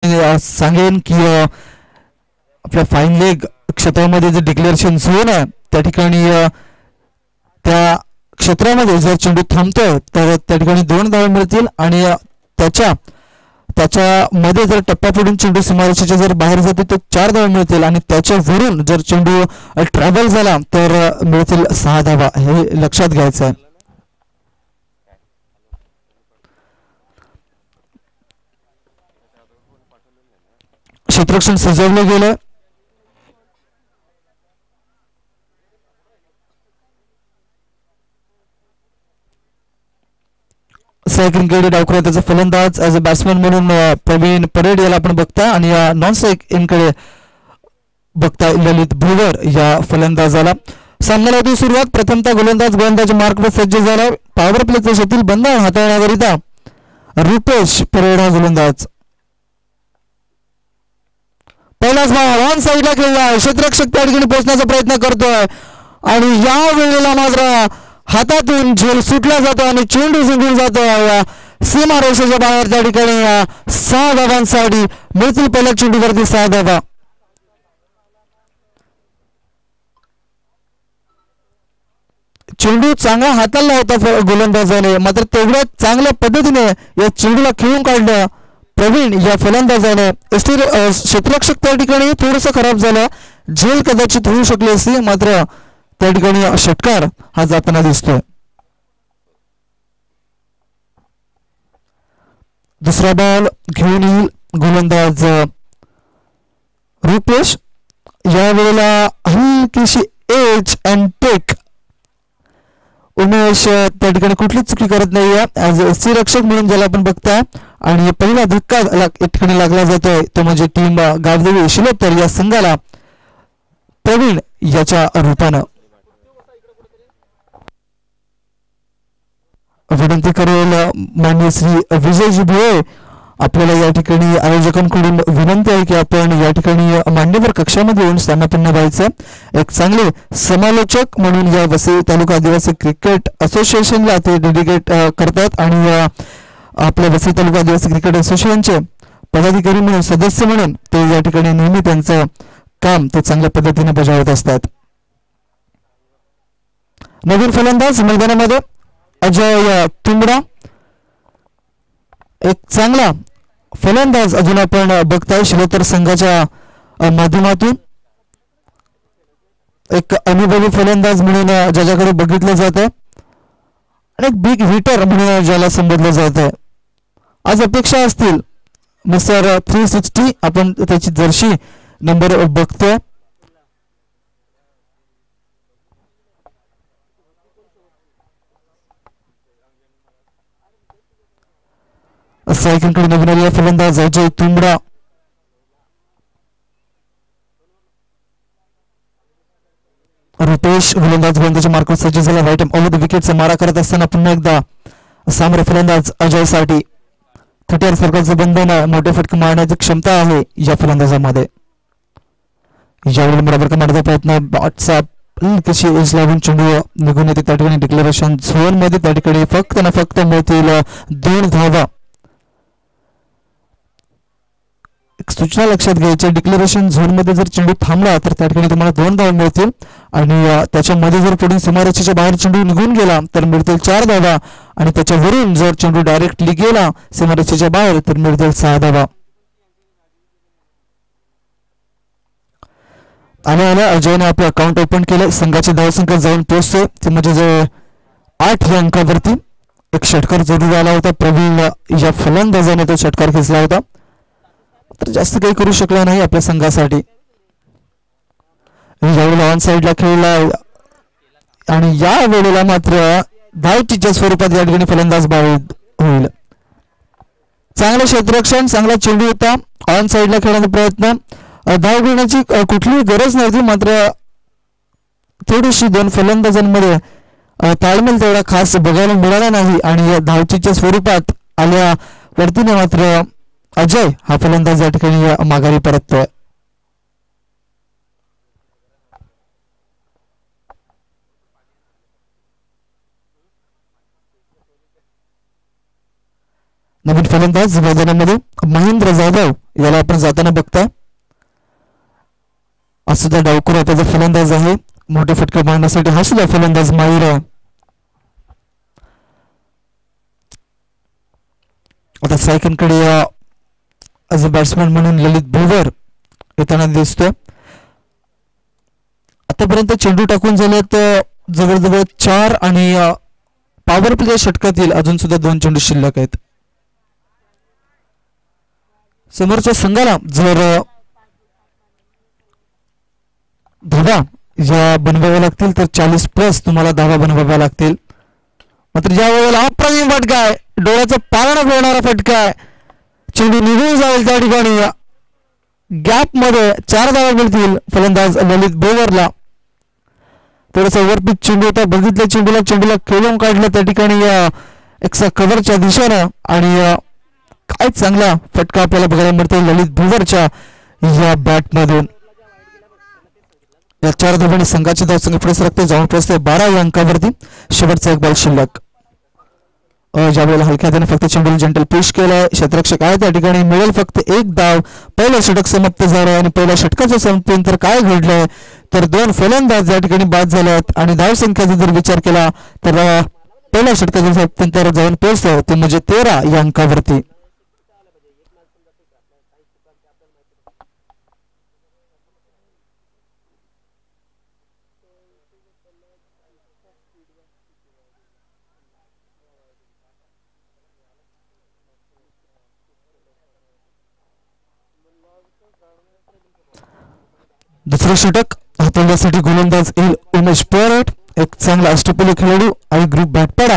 सांगेन की आपल्या फाईन लेग क्षेत्रामध्ये जे डिक्लेरेशन झोन आहे त्या ठिकाणी त्या क्षेत्रामध्ये जर चेंडू थांबतोय तर त्या ठिकाणी 2 धावा मिळतील आणि त्याच्यामध्ये जर टप्पा पडून चेंडू सीमारेषेच्या जर बाहेर जातो तर 4 धावा मिळतील आणि त्याच्यावरून जर चेंडू ट्रॅव्हल झाला तर मिळतील 6 धावा. हे लक्षात घ्यायचं आहे. क्षेत्ररक्षण सजवलं गेलं. सायकल डावखुरा त्याचा फलंदाज ॲज अ बॅट्समॅन म्हणून प्रवीण परेड याला आपण बघता आणि या नॉन सायकलकडे बघता ललित भुवर या फलंदाजाला. सामन्याला होती सुरुवात. प्रथमतः गोलंदाज मार्कवर सज्ज झाला. पॉवर प्लेच्या शेतील बंधन हाताळण्याकरिता रुपेश परेड हा गोलंदाज. पहिलाच बॉल ऑन साईडला खेळला. क्षेत्ररक्षक त्या ठिकाणी पोहोचण्याचा प्रयत्न करतोय आणि या वेळेला मात्र हातातून झेल सुटला जातो आणि चेंडू जिंकून जातो सीमारेषेच्या बाहेर. त्या ठिकाणी 6 धावांसाठी मिळतील पहिल्या चेंडूवरती 6 धावा. चेंडू चांगला हाताळला होता गोलंदाजाने, मात्र तेवढ्या चांगल्या पद्धतीने या चेंडूला खेळून काढलं प्रवीण या फलंदाजाने. क्षेत्ररक्षक त्या ठिकाणी थोडंसं खराब झालं. झेल कदाचित होऊ शकली असती, मात्र त्या ठिकाणी षटकार हा जाताना दिसतोय. दुसरा बॉल घेऊन येईल गोलंदाज रुपेश. या वेळेला हलकीशी एज अँड टेक. उमेश त्या ठिकाणी कुठलीच चुकी करत नाहीये ॲज अ रक्षक म्हणून ज्याला आपण बघताय. आणि पहिला धक्का या ठिकाणी लागला जातोय तो म्हणजे टीम गावदेवी शिलोत्तर या संघाला प्रवीण याच्या रूपानं. विनंती करेल माननीय श्री विजयजी भोये आपल्याला या ठिकाणी आयोजकांकडून विनंती आहे की आपण या ठिकाणी मान्यवर कक्षामध्ये येऊन स्थानापन्न व्हायचं. एक चांगले समालोचक म्हणून या वसई तालुका आदिवासी क्रिकेट असोसिएशनला ते डेडिकेट करतात आणि आपल्या वसई तालुका आदिवासी क्रिकेट असोसिएशनचे पदाधिकारी म्हणून सदस्य म्हणून ते या ठिकाणी नेहमी त्यांचं काम ते चांगल्या पद्धतीने बजावत असतात. नवीन फलंदाज मैदानामध्ये अजय तुंबडा. एक चांगला फलंदाज अजून आपण बघताय शिलोत्तर संघाच्या माध्यमातून. एक अनुभवी फलंदाज म्हणून ज्याच्याकडे बघितलं जातं आणि एक बिग हिटर म्हणून ज्याला संबोधलं जातं. आज अपेक्षा असतील मिस्टर 360 आपण त्याची जर्सी नंबर बघतोय. सायकलकडे नवीन आलेला फलंदाज अजय तुंबडा. रुपेश गोलंदाज गोलंदाजच्या मार्कवर सज्ज झाला. राईट ओव्हर द विकेटचा मारा करत असताना पुन्हा एकदा सामोरे फलंदाज अजयसाठी. 30 सर्कलचं बंधन मोठे फटके मारण्याची क्षमता आहे या फलंदाजामध्ये. यावेळी बरोबर मारण्याचा प्रयत्न बॉटचा कशी एज लावून चेंडू निघून येते. त्या ठिकाणी डिक्लेरेशन झोन मध्ये त्या ठिकाणी फक्त ना फक्त मिळतील 2 धावा. सूचना लक्षात घ्यायच्या डिक्लेरेशन झोन मध्ये जर चेंडू थांबला तर त्या ठिकाणी तुम्हाला 2 धावा मिळतील आणि त्याच्यामध्ये जर पुढील सीमारेषेच्या बाहेर चेंडू निघून गेला तर मिळतील 4 धावा आणि त्याच्यावरून जर चेंडू डायरेक्टली गेला सीमारेषेच्या बाहेर तर मिळतील 6 धावा. आल्या अजयने आपलं अकाउंट ओपन केलं. संघाची धावसंख्या जाऊन पोहोचते ते म्हणजे जवळ 8 या अंकावरती. एक षटकार जरूर आला होता. प्रवीण या फलंदाजाने तो षटकार खेचला होता, तर जास्त काही करू शकला नाही आपल्या संघासाठी. यावेळेला ऑन साईडला खेळला आणि या वेळेला मात्र धावचीच्या स्वरूपात या ठिकाणी फलंदाज बाद होईल. चांगलं क्षेत्ररक्षण, चांगला चेंडू होता. ऑन साईडला खेळण्याचा प्रयत्न. धाव घेण्याची कुठलीही गरज नव्हती, मात्र थोडीशी 2 फलंदाजांमध्ये ताळमेळ तेवढा खास बघायला मिळाला नाही आणि धावचीच्या स्वरूपात आल्या वरतीने मात्र अजय हा फलंदाज या ठिकाणी माघारी परततोय. नवीन फलंदाज मैदानामध्ये महेंद्र जाधव याला आपण जाताना बघताय. हा सुद्धा डावखुरा त्याचा फलंदाज आहे. मोठे फटके मारण्यासाठी हा सुद्धा फलंदाज माहीर आहे. आता सायकनकडे ॲज अ बॅट्समॅन म्हणून ललित भुवर येताना दिसतोय. आतापर्यंत चेंडू टाकून झाले तर जवळजवळ 4 आणि पॉवर प्ले षटकातील अजून सुद्धा 2 चेंडू शिल्लक आहेत. समोरच्या संघाला जर धावा या बनवाव्या लागतील तर 40+ तुम्हाला धावा बनवाव्या लागतील. मात्र ज्या वेळेला अप्रतिम फटका आहे, डोळ्याचं पारणं फिरणारा फटका आहे, चेंडू निघून जाईल त्या ठिकाणी गॅप मध्ये 4 धावा मिळतील फलंदाज ललित भुवरला. थोडासा ओव्हरपिच चेंडू होता, बघितल्या चेंडूला खेळून काढलं त्या ठिकाणी एक्सा कव्हरच्या दिशेनं आणि काय चांगला फटका आपल्याला बघायला मिळतो ललित भुवरच्या या बॅटमधून. या 4 धावांनी संघाची धावसंख्या पुढे सरकते, जाऊन पोहोचते 12 या अंकावरती. शेवटचा एक बॉल शिल्लक. ज्या वेळेला हलक्या हाताने फक्त चेंडूला जंटल पुश केलाय, क्षेत्ररक्षक आहे त्या ठिकाणी, मिळेल फक्त 1 धाव. पहिलं षटक समाप्त झालंय आणि पहिल्या षटकाचं संपल्यानंतर काय घडलंय तर 2 फलंदाज या ठिकाणी बाद झाले आहेत आणि धावसंख्येचा जर विचार केला तर पहिल्या षटकाचं संपल्यानंतर जाऊन पोहोचतं ते म्हणजे 13 या अंकावरती. दुसरं षटक हाताळण्यासाठी गोलंदाज येईल उमेश पवार. एक चांगला अष्टपैलू खेळाडू आणि ग्रुप बॅटपाडा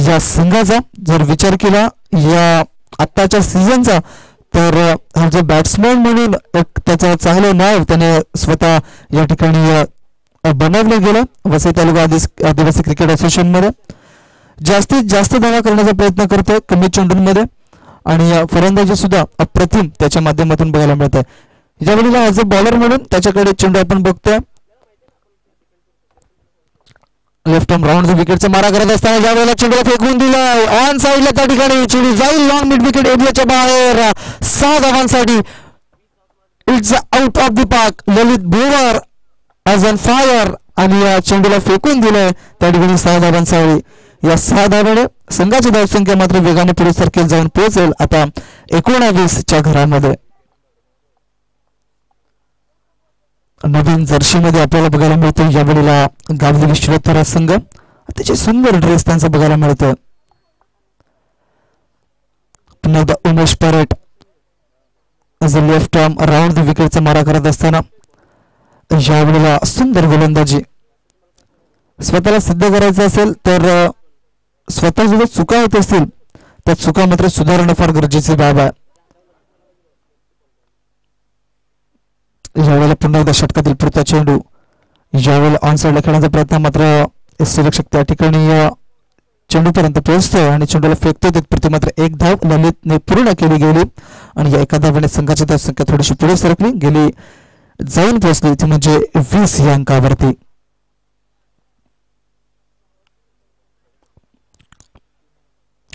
या संघाचा जर विचार केला या आत्ताच्या सीझनचा तर हा जो बॅट्समॅन म्हणून एक त्याचं चांगलं नाव त्याने स्वतः या ठिकाणी बनवलं गेलं. वसई तालुका आदिवासी क्रिकेट असोसिएशन मध्ये जास्तीत जास्त धावा करण्याचा प्रयत्न करतोय कमी चेंडूंमध्ये आणि फलंदाजी सुद्धा अप्रतिम त्याच्या माध्यमातून बघायला मिळत आहे. ज्यावेळेला ॲज अ बॉलर म्हणून त्याच्याकडे चेंडू आपण बघतोय. लेफ्ट आर्म राऊंड विकेटचा मारा करत असताना ज्यावेळेला चेंडूला फेकून दिला ऑन साईडला त्या ठिकाणी चेंडू जाईल लॉंग मिड विकेट एरियाच्या बाहेर 6 धावांसाठी. It's out of the park. Lalit Bhuvar is on fire आणि या चेंडूला फेकून दिलंय त्या ठिकाणी 6 धावांसाठी. या 6 धावाने संघाची धावसंख्या मात्र वेगाने पुढे सरकेल, जाऊन पोहोचेल आता 19च्या घरामध्ये. नवीन जर्सीमध्ये आपल्याला बघायला मिळतो यावेळेला गावदेवी शिरोत्तरा संघ. अतिशय सुंदर ड्रेस त्यांचा बघायला मिळतो. पुन्हा एकदा Umesh Paret left arm round the विकेटचा मारा करत असताना यावेळेला सुंदर गोलंदाजी. स्वतःला सिद्ध करायचं असेल तर स्वतः जेव्हा चुका होत असतील त्या चुका मात्र सुधारणं फार गरजेची बाब आहे. यावेळेला पुन्हा एकदा षटकातील पुढचा चेंडू यावेळेला ऑन साईडला खेळण्याचा प्रयत्न मात्र सुरक्षक त्या ठिकाणी चेंडूपर्यंत पोहोचतोय आणि चेंडूला फेकतोय तिथपुरती मात्र 1 धाव ललितने पूर्ण केली गेली आणि या एका धावाने संघाची धावसंख्या थोडीशी पुढे सरकली गेली, जाऊन पोहोचली ती म्हणजे 20 या अंकावरती.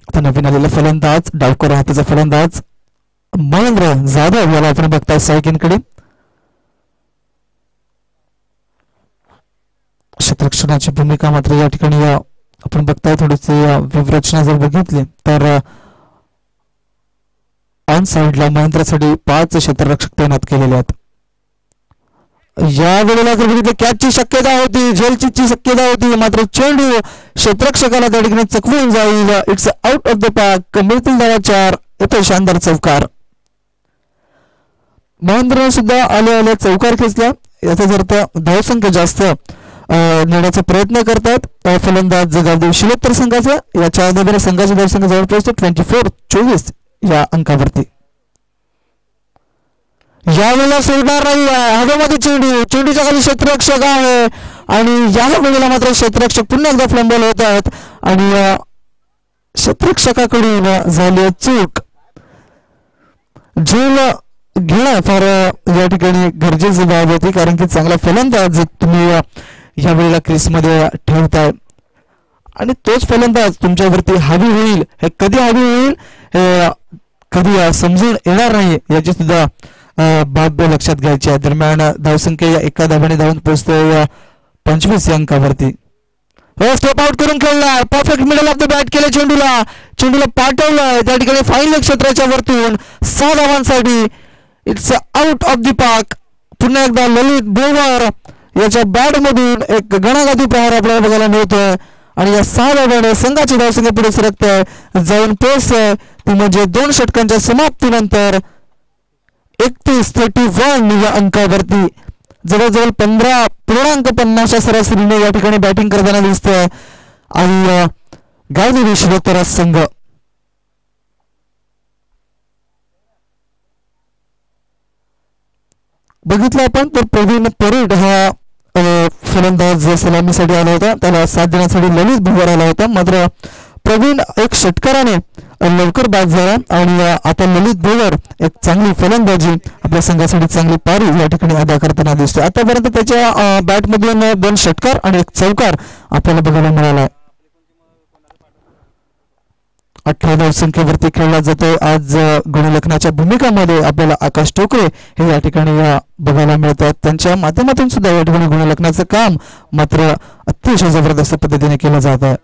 आता नवीन आलेला फलंदाज डावखुरा हाताचा फलंदाज महेंद्र जाधव याला आपण बघताय सायकिनकडे. क्षेत्ररक्षणाची भूमिका मात्र या ठिकाणी आपण बघताय. थोडीशी व्यूहरचना जर बघितली तर ऑन साईडला महेंद्रसाठी 5 क्षेत्ररक्षक तैनात केलेले आहेत. या वेळेला जर बघितलं कॅचची शक्यता होती, झेलची शक्यता होती, मात्र चेंडू क्षेत्ररक्षकाला त्या ठिकाणी चकवून जाईल. It's out of the park. मिळतील धावा 4. येथे शानदार चौकार. महेंद्रने सुद्धा आले चौकार खेचला. याचा अर्थ धावसंख्या जास्त नेण्याचा प्रयत्न करतात फलंदाज गावदेवी शिलोत्तर संघाचा. याच्या आधारे संघाची धावसंख्या जवळ पोहोचतो 24 या अंकावरती. यावेळेला सोडणार नाही हवेमध्ये चेंडूच्या खाली क्षेत्ररक्षक आहे आणि या वेळेला मात्र क्षेत्ररक्षक पुन्हा एकदा फ्लंबल होत आहेत आणि क्षेत्ररक्षकाकडून झाली चूक. झेल घेणं फार या ठिकाणी गरजेची बाब होती कारण की चांगला फलंदाज तुम्ही या वेळेला क्रीजमध्ये ठेवताय आणि तोच फलंदाज तुमच्यावरती हावी होईल. हे कधी हावी होईल हे कधी समजून येणार नाही याची सुद्धा बाब लक्षात घ्यायची आहे. दरम्यान धावसंख्या या एका धावाने धावून पोहोचतोय 25 या अंकावरती. स्टेप आउट करून खेळला, perfect middle off the bat केलं, चेंडूला पाठवलं त्या ठिकाणी फाईनल क्षेत्राच्या वरतून 6 धावांसाठी. It's out of the park. पुन्हा एकदा ललित भुवर याच्या बॅट मधून एक गणागती प्रहार आपल्याला बघायला मिळतोय आणि या 6 धावाने संघाची धावसंख्या पुढे सरकतोय, जाऊन पोहोचतोय ती म्हणजे 2 षटकांच्या समाप्तीनंतर 31-31 या अंकावरती. जवळजवळ 15.50 सरासरीने या ठिकाणी बॅटिंग करताना दिसतोय आणि गावदेवी शिरोत्तरा संघ. बघितलं आपण तर प्रवीण परेड हा फलंदाज सलामीसाठी आला होता, त्याला साथ देण्यासाठी ललित भुवर आला होता. मात्र प्रवीण एक षटकाराने लवकर बाद झाला आणि आता ललित भुवर एक चांगली फलंदाजी आपल्या संघासाठी चांगली पारी या ठिकाणी अदा करताना दिसतोय. आतापर्यंत त्याच्या बॅटमधून 2 षटकार आणि 1 चौकार आपल्याला बघायला मिळाला. 18 धावसंख्येवरती खेळला जातोय. आज गुणलेखनाच्या भूमिकामध्ये आपल्याला आकाश टोकरे हे या ठिकाणी बघायला मिळतात. त्यांच्या माध्यमातून सुद्धा या ठिकाणी गुणलेखनाचं काम मात्र अतिशय जबरदस्त पद्धतीने केलं जात आहे.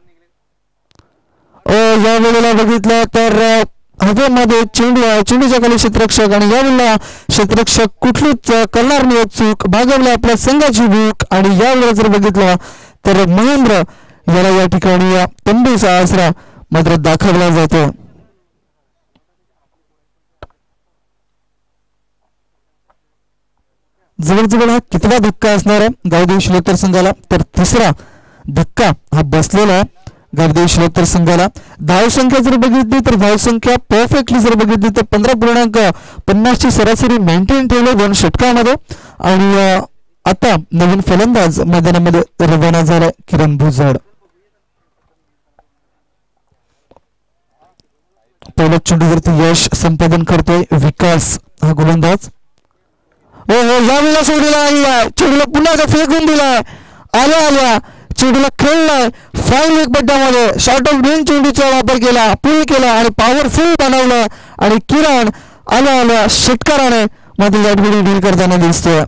या वेळेला बघितलं तर हवेमध्ये चेंडूच्या खाली क्षेत्ररक्षक आणि यावेळेला क्षेत्ररक्षक कुठलीच करणार नाही चूक, भागवलं आपल्या संघाची भूक. आणि यावेळेला जर बघितलं तर महेंद्र याला या ठिकाणी तंबूचा आसरा मात्र दाखवला जातो. जवळजवळ हा कितवा धक्का असणार आहे गावदेवी शिलोत्तर संघाला, तर 3रा धक्का हा बसलेला गावदेवी शिलोत्तर संघाला. धावसंख्या जर बघितली तर धावसंख्या परफेक्टली जर बघितली तर 15.50 ची सरासरी मेंटेन ठेवली 2 षटकामध्ये. आणि आता नवीन फलंदाज मैदानामध्ये रवाना झालाय किरण भुजबळ. पहिल्या चेंडूवरती यश संपादन करतोय विकास हा गोलंदाज. यावेळेला सोडलेला चेंडूला पुन्हा फेकून दिलाय, आल्या चेंडूला खेळलाय फाईन लेग पट्ट्यामध्ये, शॉर्ट ऑफ रेंज चेंडूचा वापर केला, पुल केला आणि पॉवरफुल बनवलं आणि किरण आल्या षटकाराने मात्र या ठिकाणी डील करताना दिसतोय.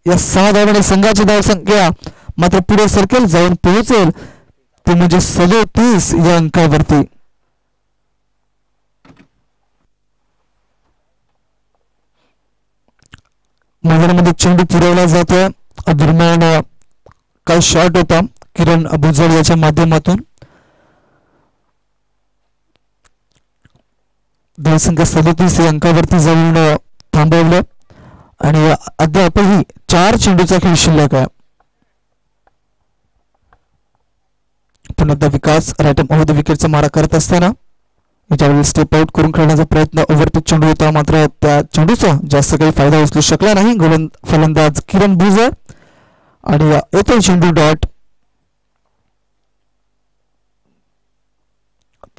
या 6 धावांनी संघाची धावसंख्या मात्र पुढे सरकेल, जाऊन पोहोचेल ते म्हणजे 37 या अंकावरती. मैदानामध्ये चेंडू पुरवला जातोय. दरम्यान काही शॉट होता किरण भुजबळ याच्या माध्यमातून. धावसंख्या 37 या अंकावरती जाऊन थांबवलं आणि अद्यापही 4 चेंडूचा खेळ शिल्लक आहे. पुन्हा एकदा विकास राईट ऑफ द विकेटचा मारा करत असताना ज्यावेळी स्टेप आउट करून खेळण्याचा प्रयत्न ओव्हरपिच चेंडू होता, मात्र त्या चेंडूचा जास्त काही फायदा उचलू शकला नाही फलंदाज किरण भुजबळ. आणि येतो चेंडू डॉट.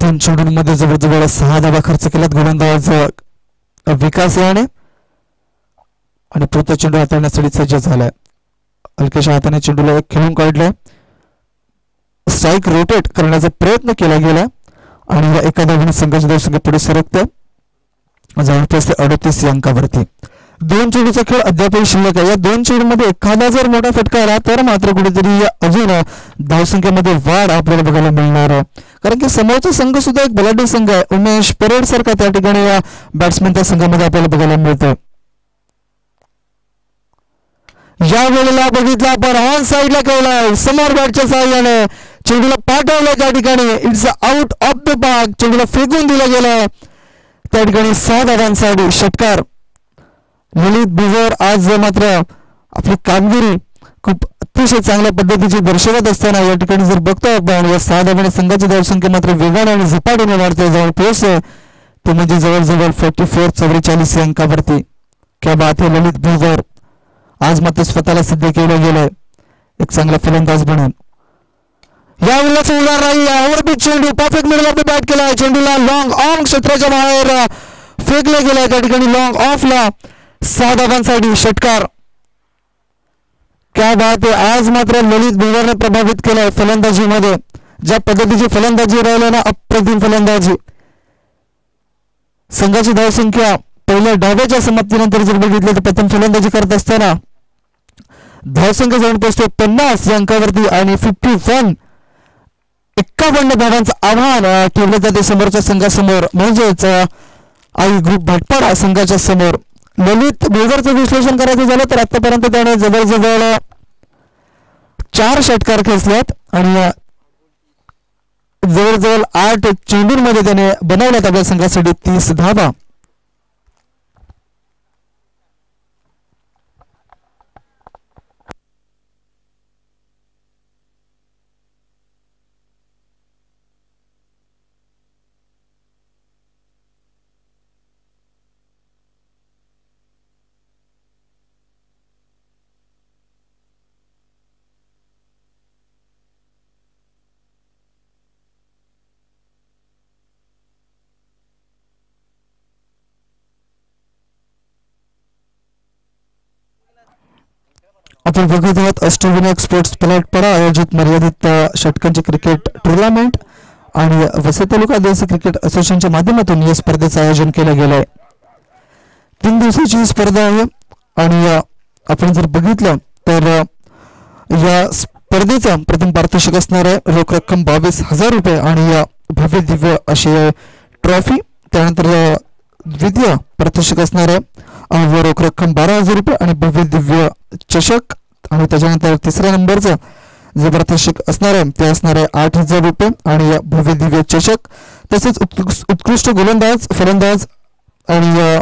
3 चेंडूंमध्ये जवळजवळ 6 धावा खर्च केल्यात गोलंदाज विकास याने आणि पुढचा चेंडू हाताळण्यासाठी सज्ज झालाय. हलक्याच्या हाताने चेंडूला खेळून काढलाय, स्ट्राईक रोटेट करण्याचा प्रयत्न केला गेला आणि एका धावेने संघाची धावसंख्या पुढे सरकते जवळपास 38 या अंकावरती. 2 चेंडूचा खेळ अद्यापही शिल्लक आहे. या 2 चेंडूमध्ये एखादा जर मोठा फटका आला तर मात्र कुठेतरी अजून धावसंख्येमध्ये वाढ आपल्याला बघायला मिळणार आहे, कारण की समोरचा संघ सुद्धा एक बलाढ्य संघ आहे. उमेश परेड सारखा त्या ठिकाणी या बॅट्समॅन त्या संघामध्ये आपल्याला बघायला मिळतं. या वेळेला बघितलं आपण ऑन साईडला खेळलाय, समोर बॅटच्या साहाय्याने चेंडूला पाठवलं त्या ठिकाणी. It's out of the park. चेंडूला फेकून दिलं गेलं त्या ठिकाणी. 6 धावांसाठी षटकार. ललित भुवर आज मात्र आपली कामगिरी खूप अतिशय चांगल्या पद्धतीची दर्शवत असताना या ठिकाणी जर बघतो आपण या 6 धावांनी संघाची धावसंख्या मात्र वेगाने आणि झपाट्याने वाढते, जाऊन पोहोचते ते म्हणजे जवळजवळ 44 या अंकावरती. क्या बात आहे ललित भुवर. आज मात्र स्वतःला सिद्ध केलं गेलंय एक चांगला फलंदाज बनून. यावेळेला सोडणार नाही, ओव्हरपिच चेंडू perfect middle off the bat केला, चेंडूला लॉंग ऑन क्षेत्राच्या बाहेर फेकले गेलाय त्या ठिकाणी लॉंग ऑफला. 6 धावांसाठी षटकार. क्या बात आहे. आज मात्र ललित भुवरने प्रभावित केलाय फलंदाजीमध्ये, ज्या पद्धतीची फलंदाजी राहिली ना, अप्रतिम फलंदाजी. संघाची धावसंख्या पहिल्या डाव्याच्या समाप्तीनंतर जर बघितलं तर प्रथम फलंदाजी करत असताना धावसंख्या जाऊन पोहोचतो 50 या अंकावरती आणि 51 धावांचं आव्हान ठेवलं जाते समोरच्या संघासमोर, म्हणजेच आई ग्रुप भटपाडा संघाच्या समोर. ललित बेगरचं विश्लेषण करायचं झालं तर आतापर्यंत त्याने जवळजवळ 4 षटकार खेचल्यात आणि जवळजवळ 8 चेंडूंमध्ये त्याने बनवल्यात आपल्या संघासाठी 30 धावा. आपण बघत आहोत अष्टविनायक स्पोर्ट्स पलाटपाडा आयोजित मर्यादित षटकांचे क्रिकेट टुर्नामेंट आणि वसई तालुका आदिवासी क्रिकेट असोसिएशनच्या माध्यमातून या स्पर्धेचं आयोजन केलं गेलं आहे. 3 दिवसाची स्पर्धा आहे आणि आपण जर बघितलं तर या स्पर्धेचा प्रथम पारितोषिक असणार आहे रोख रक्कम 22,000 रुपये आणि भव्य दिव्य अशी ट्रॉफी. त्यानंतर द्वितीय पारितोषिक असणार आहे रोख रक्कम 12,000 रुपये आणि भव्य दिव्य चषक. आणि त्याच्यानंतर तिसऱ्या नंबरचं जे पारितोषिक असणार आहे ते असणार आहे 8,000 रुपये आणि भव्य दिव्य चषक. तसेच उत्कृष्ट गोलंदाज, फलंदाज आणि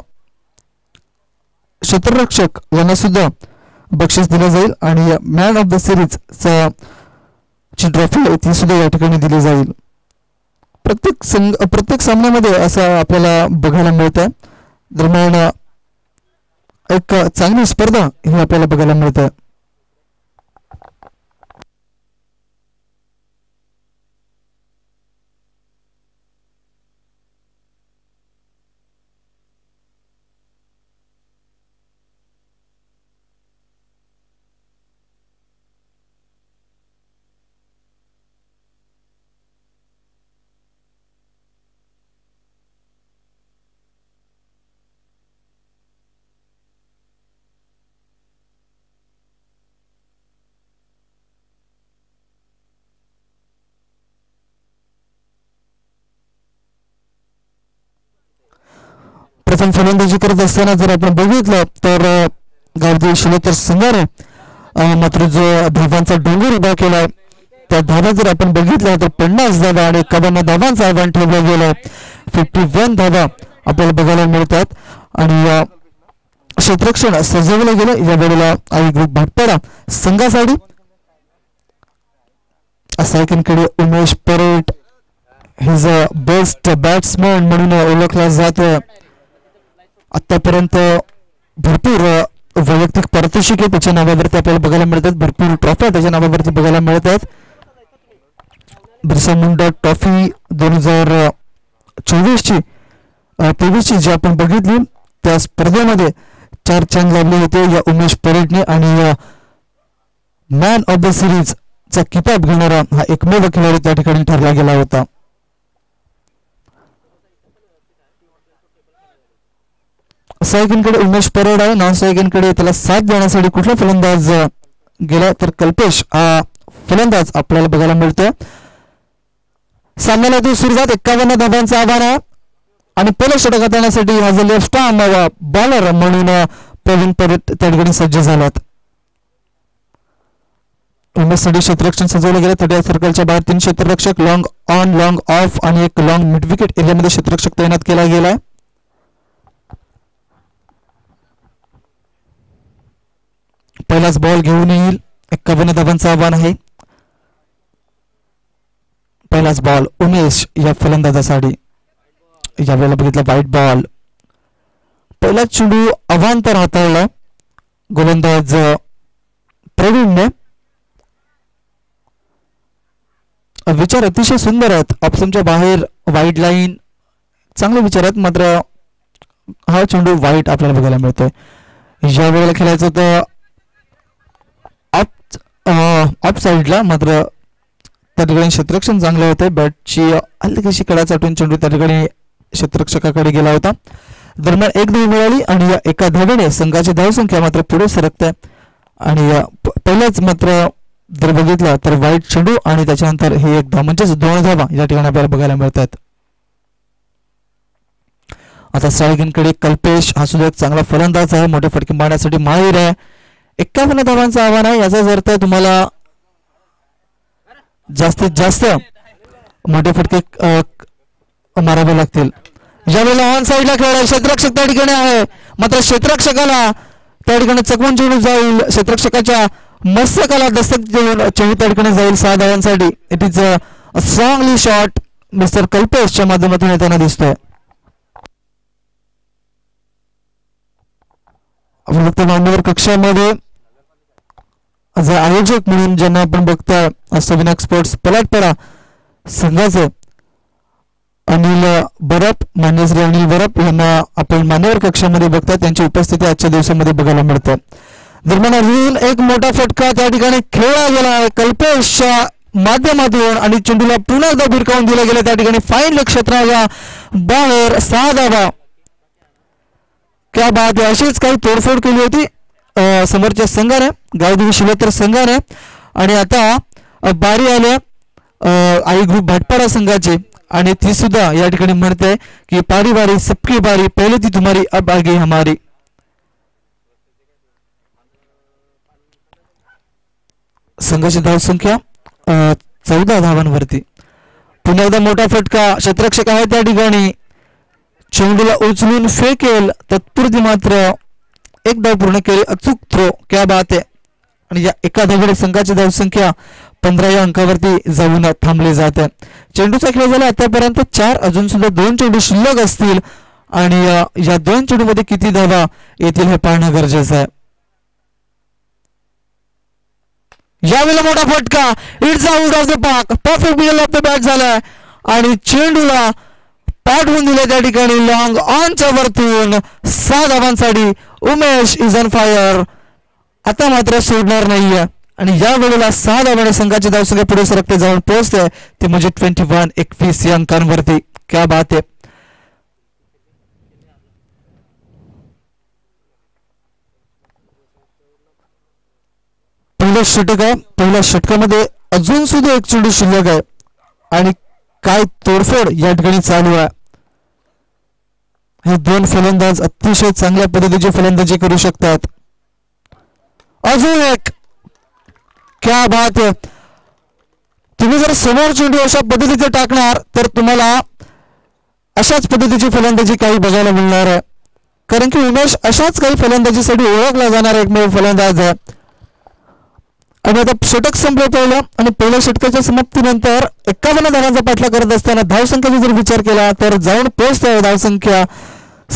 क्षेत्ररक्षक यांना सुद्धा बक्षीस दिलं जाईल आणि मॅन ऑफ द सिरीज ची ट्रॉफी ती सुद्धा या ठिकाणी दिली जाईल. प्रत्येक सामन्यामध्ये असं आपल्याला बघायला मिळतं. दरम्यान एक चांगली स्पर्धा ही आपल्याला बघायला मिळते. प्रथम फलंदाजी करत असताना जर आपण बघितलं तर गावदेवी शिलोतर संघाने मात्र जो धावांचा डोंगर उभा केला त्या धावा जर आपण बघितल्या तर 50 धावा आणि 51 धावांचं आव्हान ठेवलं गेलं. 51 धावा आपल्याला बघायला मिळतात आणि क्षेत्ररक्षण सजवलं गेलं या वेळेला आई ग्रुप भाटपाडा संघासाठी. सायकनकडे Umesh Paret is a best batsman म्हणून ओळखला जातो. आतापर्यंत भरपूर वैयक्तिक पारितोषिके त्याच्या नावावरती आपल्याला बघायला मिळतात, भरपूर ट्रॉफ्या त्याच्या नावावरती बघायला मिळतात. बिरसा मुंडा ट्रॉफी 2024 ची 23 ची जी आपण बघितली त्या स्पर्धेमध्ये 4 चांद लावले होते या उमेश परेडने आणि मॅन ऑफ द सिरीज चा किताब घेणारा हा एकमेव खेळाडू त्या ठिकाणी ठरला गेला होता. सायकनकडे उमेश परेड आहे. नॉन सायकनकडे त्याला साथ देण्यासाठी कुठला फलंदाज गेला तर कल्पेश हा फलंदाज आपल्याला बघायला मिळतोय. सामन्याला सुरुवात 51 धावांचं आव्हान आहे आणि पहिल्या षटकात येण्यासाठी हा लेफ्ट आर्म बॉलर म्हणून प्रवीण परेड त्या ठिकाणी सज्ज झालात. उमेशसाठी क्षेत्ररक्षण सजवलं गेलं. 30 सर्कलच्या बाहेर 3 क्षेत्ररक्षक, लॉंग ऑन लॉंग ऑफ आणि एक लॉंग मिड विकेट एरियामध्ये क्षेत्ररक्षक तैनात केला गेलाय. पहिलाच बॉल घेऊन येईल. 51 धावांचं आव्हान आहे. पहिलाच बॉल उमेश या फलंदाजासाठी. यावेळेला बघितलं व्हाईट बॉल. पहिला चेंडू अवांतर हाताळला गोलंदाज प्रवीणने. विचार अतिशय सुंदर आहेत. ऑप्शनच्या बाहेर वाईड लाईन चांगले विचार आहेत. मात्र हा चेंडू वाईट आपल्याला बघायला मिळतोय. या वेळेला खेळायचं होतं ऑफ साईडला, मात्र त्या ठिकाणी क्षेत्ररक्षण चांगलं होतं. बॅटची हलकीशी कडा चाटून चेंडू त्या ठिकाणी क्षेत्ररक्षकाकडे गेला होता. दरम्यान एक धाव मिळाली आणि या एका धावेने संघाची धावसंख्या मात्र पुढे सरकते आणि पहिल्याच मात्र जर बघितलं तर वाईट चेंडू आणि त्याच्यानंतर हे एक धाव म्हणजेच 2 धावा या ठिकाणी आपल्याला बघायला मिळतात. आता साळगिनकडे कल्पेश हा सुद्धा एक चांगला फलंदाज आहे. मोठे फटके मारण्यासाठी माहीर आहे. 51 धावांचं आव्हान आहे. याचा अर्थ तुम्हाला जास्तीत जास्त मोठे फटके मारावे लागतील. ज्यावेळेला ऑन साईडला खेळायला क्षेत्ररक्षक त्या ठिकाणी आहे मात्र क्षेत्ररक्षकाला त्या ठिकाणी चकवून चेंडू जाईल. क्षेत्ररक्षकाच्या मस्तकाला दस्तक देऊन चेंडू त्या ठिकाणी जाईल 6 धावांसाठी. It is a strongly shot mister कल्पेशच्या माध्यमातून येताना दिसतोय. आपण फक्त मान्यवर कक्षामध्ये आयोजक म्हणून ज्यांना आपण बघता अष्टविनायक स्पोर्ट्स पलाटपाडा संघाचे अनिल बरप, मान्य श्री अनिल बरप यांना आपण मान्यवर कक्षामध्ये बघता. त्यांची उपस्थिती आजच्या दिवसामध्ये बघायला मिळते. दरम्यान अजून एक मोठा फटका त्या ठिकाणी खेळला गेला आहे कल्पेशच्या माध्यमातून आणि चेंडूला पुन्हा एकदा भिरकावून दिला गेला त्या ठिकाणी फाईन क्षेत्राच्या बाहेर 6 धावा. क्या बात आहे. अशीच काही तोडफोड केली होती समोरच्या संघाने, गावदेवी शिलोत्तर संघाने. आणि आता बारी आले आई ग्रुप भाटपाडा संघाची आणि ती सुद्धा या ठिकाणी म्हणते की पारी बारी सबकी बारी, पहिले ती तुम्हारी अब आगे हमारी. संघाची धावसंख्या 14 धावांवरती. पुन्हा एकदा मोठा फटका. क्षेत्ररक्षक आहे त्या ठिकाणी चेंडूला उचलून फेकेल तत्पूर्वी मात्र एक धाव पूर्ण केली. अचूक थ्रो. क्या बात आहे. आणि या एका धावेने संघाची धावसंख्या 15 या अंकावरती जाऊन थांबली जाते. चेंडूचा खेळ झाला आतापर्यंत 4, अजून सुद्धा 2 चेंडू शिल्लक असतील आणि या 2 चेंडूमध्ये किती धावा येतील हे पाहणं गरजेचं आहे. यावेळेला मोठा फटका. It's out of the park. Perfect middle off the bat झालाय आणि चेंडूला पाठवून दिले त्या ठिकाणी लॉंग ऑनच्या वरतून 6 धावांसाठी. Umesh is on fire. आता मात्र सोडणार नाहीये आणि या वेळेला 6 धावांनी संघाची धावसंख्या पुढे सरकते जाऊन पोहोचते ते म्हणजे 21 या अंकांवरती. क्या बात आहे. पहिलं षटक आहे. पहिल्या षटकामध्ये अजून सुद्धा एक चेंडू शिल्लक आहे आणि काय तोडफोड या ठिकाणी चालू आहे. हे 2 फलंदाज अतिशय चांगल्या पद्धतीची फलंदाजी करू शकतात. अजून एक. क्या बात आहे. तुम्ही जर समोर चेंडू अशा पद्धतीचे टाकणार तर तुम्हाला अशाच पद्धतीची फलंदाजी काही बघायला मिळणार आहे. कारण की उमेश अशाच काही फलंदाजीसाठी ओळखला जाणारा एकमेव फलंदाज आहे. आणि आता षटक संपलं पहिलं आणि पहिल्या षटकाच्या समाप्तीनंतर 51 धावांचा पाठलाग करत असताना धावसंख्येचा जर विचार केला तर जाऊन पोहोचते धावसंख्या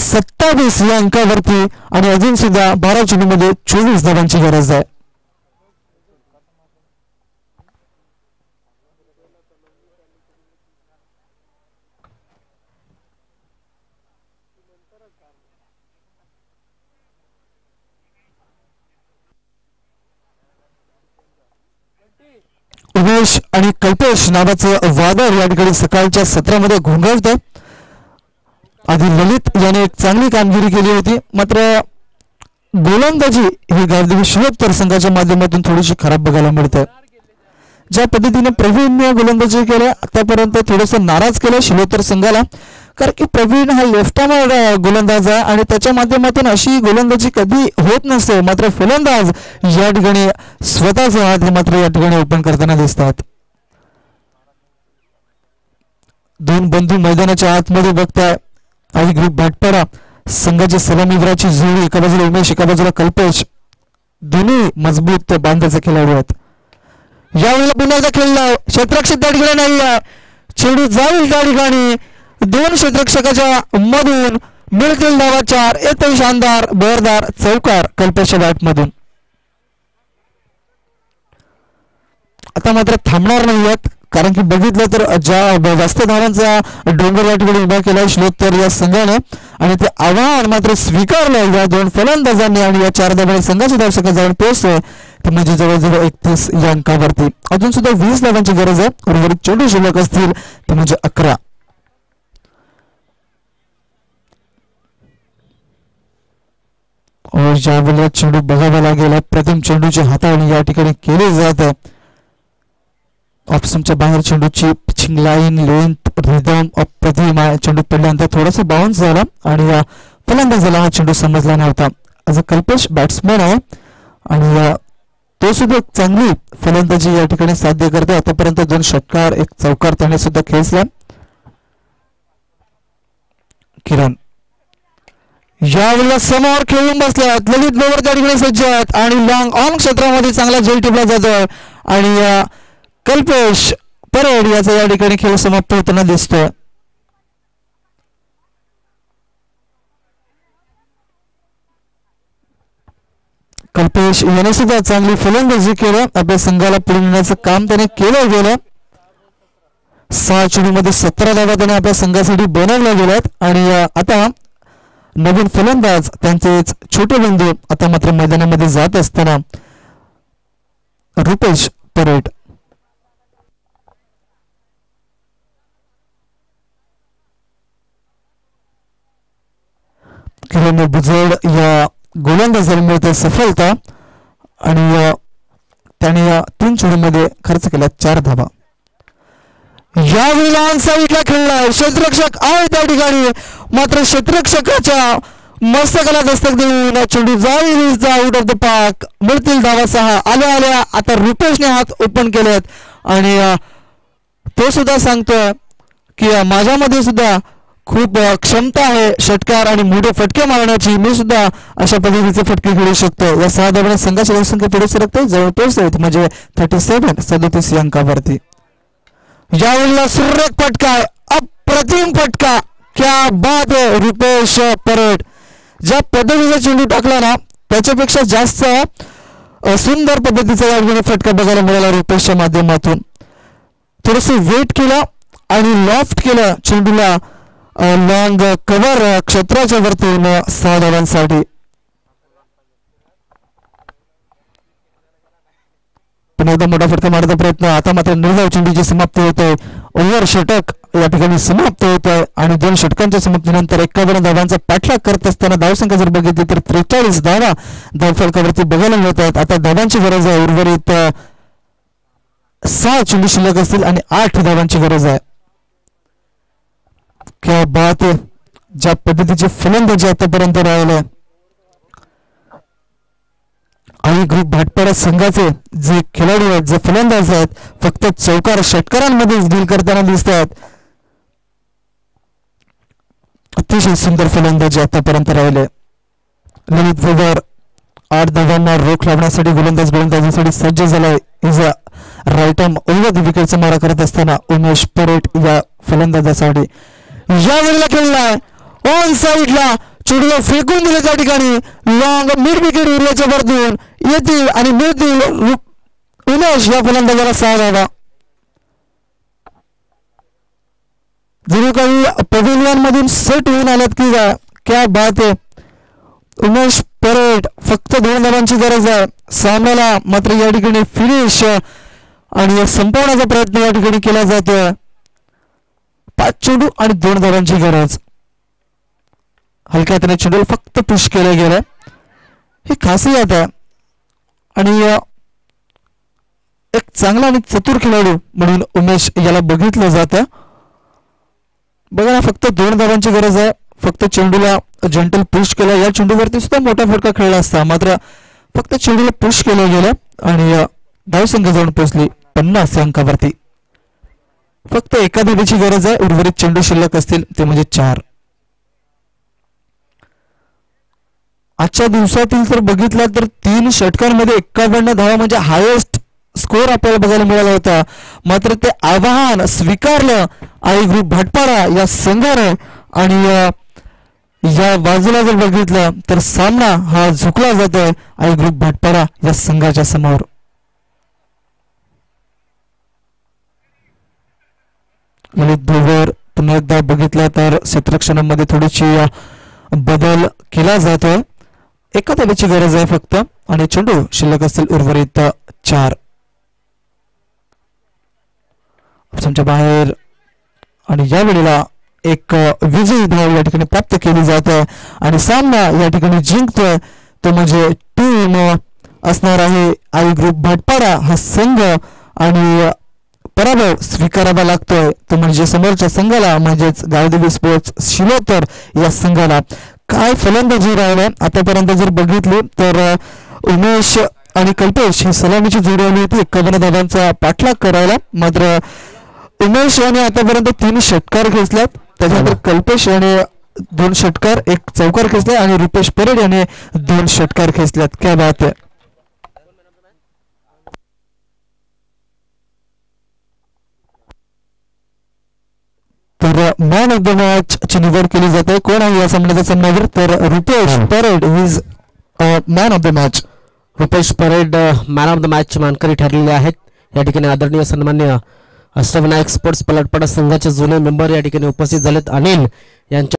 27 या अंकावरती आणि अजून सुद्धा 12 चेंडूमध्ये 24 धावांची गरज आहे. उमेश आणि कल्पेश नावाचं वादळ या ठिकाणी सकाळच्या सत्रामध्ये घोंघावतं. आधी ललित याने एक चांगली कामगिरी केली होती मात्र गोलंदाजी ही गावदेवी शिलोत्तर संघाच्या माध्यमातून थोडीशी खराब बघायला मिळते. ज्या पद्धतीने प्रवीणने गोलंदाजी केल्या आतापर्यंत थोडंसं नाराज केलं शिलोत्तर संघाला. कारण की प्रवीण हा लेफ्ट आर्म गोलंदाज आहे आणि त्याच्या माध्यमातून अशी गोलंदाजी कधी होत नसते. मात्र फलंदाज या ठिकाणी स्वतःचे हात हे मात्र या ठिकाणी ओपन करताना दिसतात. 2 बंधू मैदानाच्या आतमध्ये बघताय. आई ग्रुप भाटपाडा संघाच्या सलामीवीराची जोडी एका बाजूला उमेश एका बाजूला कल्पेश. दोन्ही मजबूत बांधाचे खेळाडू आहेत. यावेळेला पुन्हा एकदा खेळला. क्षेत्ररक्षक त्या ठिकाणी नाही आहे. चेंडू जाईल त्या ठिकाणी 2 क्षेत्ररक्षकाच्या मधून मिळतील धावा 4. येथे शानदार बरदार चौकार कल्पेशच्या बॅटमधून. आता मात्र थांबणार नाहीयेत कारण की बघितलं तर ज्या जास्त धावांचा डोंगर या ठिकाणी उभा केला शिलोत्तर या संघाने आणि ते आव्हान मात्र स्वीकारलं या 2 फलंदाजांनी आणि या 4 धावांनी संघाची धावसंख्या जाऊन पोहोचते ते म्हणजे जवळजवळ 31 या अंकावरती. अजून सुद्धा 20 धावांची गरज आहे. उर्वरित चेंडू शिल्लक असतील ते म्हणजे 11. ज्या वेळेला चेंडू बघावा लागेल प्रथम चेंडूची हाताळणी या ठिकाणी केली जात आहे. ऑप्शनच्या बाहेर चेंडूची पिचिंग लाईन लेंथ रिदम अप्रतिम आहे. चेंडू पडल्यानंतर थोडासा बाउन्स झाला आणि फलंदाजाला हा चेंडू समजला नव्हता. आज कल्पेश बॅट्समॅन आहे आणि तो सुद्धा चांगली फलंदाजी या ठिकाणी साध्य करते. आतापर्यंत 2 षटकार 1 चौकार त्याने सुद्धा खेचला. किरण यावेळेला समोर खेळून बसल्यात. ललित लोवर त्या ठिकाणी सज्ज आहेत आणि लॉंग ऑन क्षेत्रामध्ये चांगला झेल टिपला जातोय आणि कल्पेश परेड याचा या ठिकाणी खेळ समाप्त होताना दिसतोय. कल्पेश याने सुद्धा चांगली फलंदाजी केलं. आपल्या संघाला पुढे नेण्याचं काम त्याने केलं गेलं. 6 चेंडूमध्ये 17 धावा त्याने आपल्या संघासाठी बनवल्या गेल्यात आणि आता नवीन फलंदाज त्यांचेच छोटे बंधू आता मात्र मैदानामध्ये जात असताना रुपेश परेड. किरण बुजड या गोलंदाजाला मिळते सफलता आणि त्याने या 3 चेंडूमध्ये खर्च केला 4 धावा. यावेळी ऑन साईडला खेळलाय. क्षेत्ररक्षक आहे त्या ठिकाणी मात्र क्षेत्ररक्षकाच्या मस्तकाला दस्तक देऊन चेंडू जाईल आउट ऑफ द पार्क. मिळतील धावा 6. आल्या आल्या आता रुपेशने हात ओपन केलेत आणि तो सुद्धा सांगतोय की माझ्यामध्ये सुद्धा खूप क्षमता आहे षटकार आणि मोठे फटके मारण्याची. मी सुद्धा अशा पद्धतीचे फटके खेळू शकतो. या 6 धावांनी संघाची धावसंख्या पुढे सरकते जवळ पोहोचते म्हणजे 37 अंकावरती. यावेळेला सुरेख फटका अप्रतिम फटका. क्या बात आहे रुपेश परेड. ज्या पद्धतीचा चेंडू टाकला ना त्याच्यापेक्षा जास्त सुंदर पद्धतीचा या फटका बघायला मिळाला रुपेशच्या माध्यमातून. थोडस वेट केलं आणि लॉफ्ट केलं चेंडूला लॉंग कव्हर क्षेत्राच्या वरतून 6 धावांसाठी. पुन्हा एकदा मोठा फटका मारण्याचा प्रयत्न. आता मात्र निर्धाव चेंडूची समाप्ती होते. ओव्हर षटक या ठिकाणी समाप्त होत आहे आणि 2 षटकांच्या समाप्तीनंतर 51 धावांचा पाठलाग करत असताना धावसंख्या जर बघितली तर 43 धावा धावफलकावरती बघायला मिळत आहेत. आता धावांची गरज आहे. उर्वरित 6 चेंडू शिल्लक असतील आणि 8 धावांची गरज आहे. क्या बात आहे. ज्या पद्धतीचे फलंदाजी आतापर्यंत राहिले आणि ग्रुप भाटपाडा संघाचे जे खेळाडू आहेत जे फलंदाज आहेत फक्त चौकार षटकारांमध्येच डील करताना दिसत आहेत. अतिशय सुंदर फलंदाजी आतापर्यंत राहिले. ललित लोवर 8 धावांना रोख लावण्यासाठी गोलंदाजीसाठी सज्ज झालाय. Is a right arm over the विकेटचा मारा करत असताना उमेश परेड या फलंदाजासाठी यावेळेला खेळलाय. ऑन साईडला चेंडूला फेकून दिले त्या ठिकाणी लॉंग मिड विकेट एरियाच्या वरतून येतील आणि मिळतील उमेश या फलंदाजाला 6 धावा. जरी काही पवेलियन मधून सेट होऊन आल्यात की क्या बात आहे. उमेश परेड फक्त 2 धावांची गरज आहे. सामन्याला मात्र या ठिकाणी फिनिश आणि संपवण्याचा प्रयत्न या ठिकाणी केला जातोय. 5 चेंडू आणि 2 धावांची गरज. हलक्या हाताने चेंडूला फक्त पुश केलं गेलं. ही खासियत आहे आणि एक चांगला आणि चतुर खेळाडू म्हणून उमेश याला बघितलं जातं. बघा ना फक्त 2 धावांची गरज आहे. फक्त चेंडूला जंटल पुश केलं. या चेंडूवरती सुद्धा मोठा फटका खेळला असता मात्र फक्त चेंडूला पुश केलं गेलं आणि धावसंख्या जाऊन पोहोचली 50 अंकावरती. फक्त एका धावेची गरज आहे. उर्वरित चेंडू शिल्लक असतील ते म्हणजे 4. आजच्या दिवसातील जर बघितला तर 3 षटकांमध्ये 51 धावा म्हणजे हायेस्ट स्कोर आपल्याला बघायला मिळाला होता. मात्र ते आव्हान स्वीकारलं आई ग्रुप भाटपाडा या संघाने आणि या बाजूला जर बघितलं तर सामना हा झुकला जातोय आई ग्रुप भाटपाडा या संघाच्या समोर. ललित धोवर पुन्हा एकदा बघितलं तर क्षेत्ररक्षणामध्ये थोडीशी बदल केला जातोय. एका धावेची गरज आहे फक्त आणि चेंडू शिल्लक असतील उर्वरित 4. ऑप्शनच्या बाहेर आणि या वेळेला एक विजयी धाव या ठिकाणी प्राप्त केली जाते आणि सामना या ठिकाणी जिंकतोय तो म्हणजे टीम असणार आहे आई ग्रुप भाटपाडा हा संघ आणि पराभव स्वीकारावा लागतोय तो म्हणजे समोरच्या संघाला म्हणजेच गावदेवी स्पोर्ट्स शिलोतर या संघाला. काय फलंदाजी राहिलाय आतापर्यंत जर बघितली तर उमेश आणि कल्पेश ही सलामीची जोडी आली होती 51 धावांचा पाठलाग करायला. मात्र उमेश याने आतापर्यंत 3 षटकार खेचल्यात त्याच्यानंतर कल्पेश याने 2 षटकार 1 चौकार खेचला आणि रुपेश परेड याने 2 षटकार खेचल्यात. क्या बात आहे. तर मॅन ऑफ द मॅच ची निवड केली जाते. कोण आहे या सामन्याचा सामनावीर तर Rupesh parade is man of the match. Rupesh parade man of the match मानकरी ठरलेले आहेत. या ठिकाणी आदरणीय सन्मान्य अष्टविनायक स्पोर्ट्स पलटपाडा संघाचे जुने मेंबर या ठिकाणी उपस्थित झालेत. अनिल यांच्या